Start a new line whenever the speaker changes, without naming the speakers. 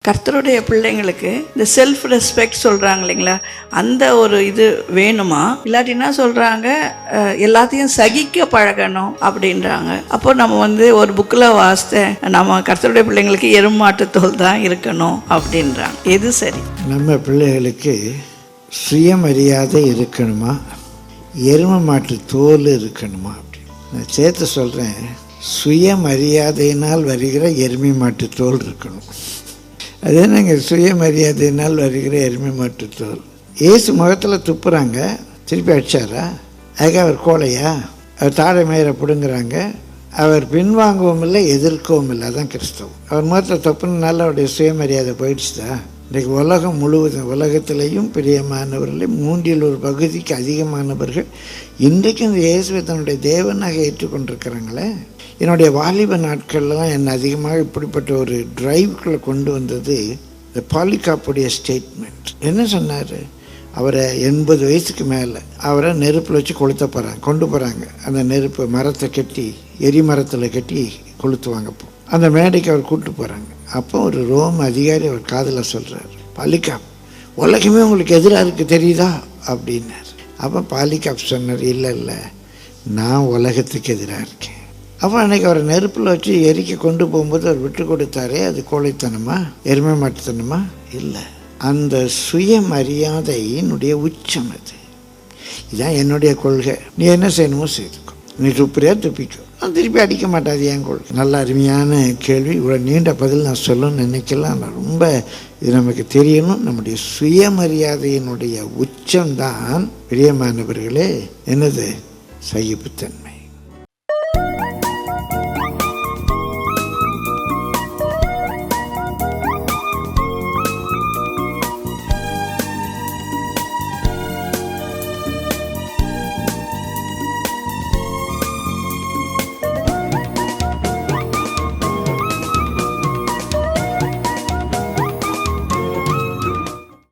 கர்த்தருடைய பிள்ளைங்களுக்கு இந்த செல்ஃப் ரெஸ்பெக்ட் சொல்கிறாங்க இல்லைங்களா, அந்த ஒரு இது வேணுமா? இல்லாட்டினா சொல்கிறாங்க எல்லாத்தையும் சகிக்க பழகணும் அப்படின்றாங்க. அப்போ நம்ம ஒரு புக்கில் வாசித்தேன், நம்ம கர்த்தருடைய பிள்ளைங்களுக்கு எருமாட்டுத்தோல் தான் இருக்கணும் அப்படின்றாங்க. எது சரி?
நம்ம பிள்ளைகளுக்கு சுயமரியாதை இருக்கணுமா, எருமை மாட்டு தோல் இருக்கணுமா அப்படின்னு நான் சேர்த்து சொல்கிறேன். சுயமரியாதையினால் வருகிற எருமை மாட்டு தோல் இருக்கணும். அதே நாங்கள் சுயமரியாதையினால் வருகிற எருமை மாட்டு தோல். ஏசு முகத்தில் துப்புறாங்க, திருப்பி அடிச்சாரா? அதுக்கு அவர் கோலையா? அவர் தாழை மயிரை பிடுங்குறாங்க, அவர் பின்வாங்கவும் இல்லை எதிர்க்கவும் இல்லை. அதான் கிறிஸ்தவம். அவர் முகத்தில் தப்புனால அவருடைய சுயமரியாதை போயிடுச்சுதா? இன்றைக்கு உலகம் முழுவதும், உலகத்திலையும் பிரியமானவர்களே 1/3 அதிகமானவர்கள் இன்றைக்கும் இந்த இயேசுவை தன்னுடைய தேவனாக ஏற்றுக்கொண்டிருக்கிறாங்களே. என்னுடைய வாலிப நாட்கள்லாம் என்னை அதிகமாக இப்படிப்பட்ட ஒரு டிரைவுக்குள்ளே கொண்டு வந்தது இந்த பாலிகாப்புடைய ஸ்டேட்மெண்ட். என்ன சொன்னார்? அவரை 80 வயசுக்கு மேலே அவரை நெருப்பில் வச்சு கொண்டு போகிறாங்க. அந்த நெருப்பு மரத்தை கட்டி, எரி மரத்தில் கட்டி கொளுத்துவாங்க. அப்போ அந்த மேடைக்கு அவர் கூப்பிட்டு போகிறாங்க. அப்போ ஒரு ரோம் அதிகாரி அவர் காதில் சொல்கிறார், பாலிகாப் உலகமே உங்களுக்கு எதிராக இருக்குது தெரியுதா அப்படின்னார். அப்போ பாலிகாப் சொன்னார், இல்லை நான் உலகத்துக்கு எதிராக இருக்கேன். அப்போ அன்றைக்கி அவரை நெருப்பில் வச்சு எரிக்க கொண்டு போகும்போது அவர் விட்டு கொடுத்தாரே, அது கோழைத்தனமா, எருமை மாட்டுத்தனமா? இல்லை, அந்த சுயமரியாதையினுடைய உச்சம் அது. இதுதான் என்னுடைய கொள்கை. நீ என்ன செய்யணுமோ செய்துக்கோ, நீ துப்புறியா துப்பிக்கோ, நான் திருப்பி அடிக்க மாட்டாது என் கொள்கை. நல்ல அருமையான கேள்வி. இவ்வளோ நீண்ட பதில் நான் சொல்லணும்னு நினைக்கலாம். நான் ரொம்ப இது நமக்கு தெரியணும். நம்முடைய சுயமரியாதையினுடைய உச்சம்தான் பிரியமானவர்களே என்னது? சகிப்புத்தன்மை.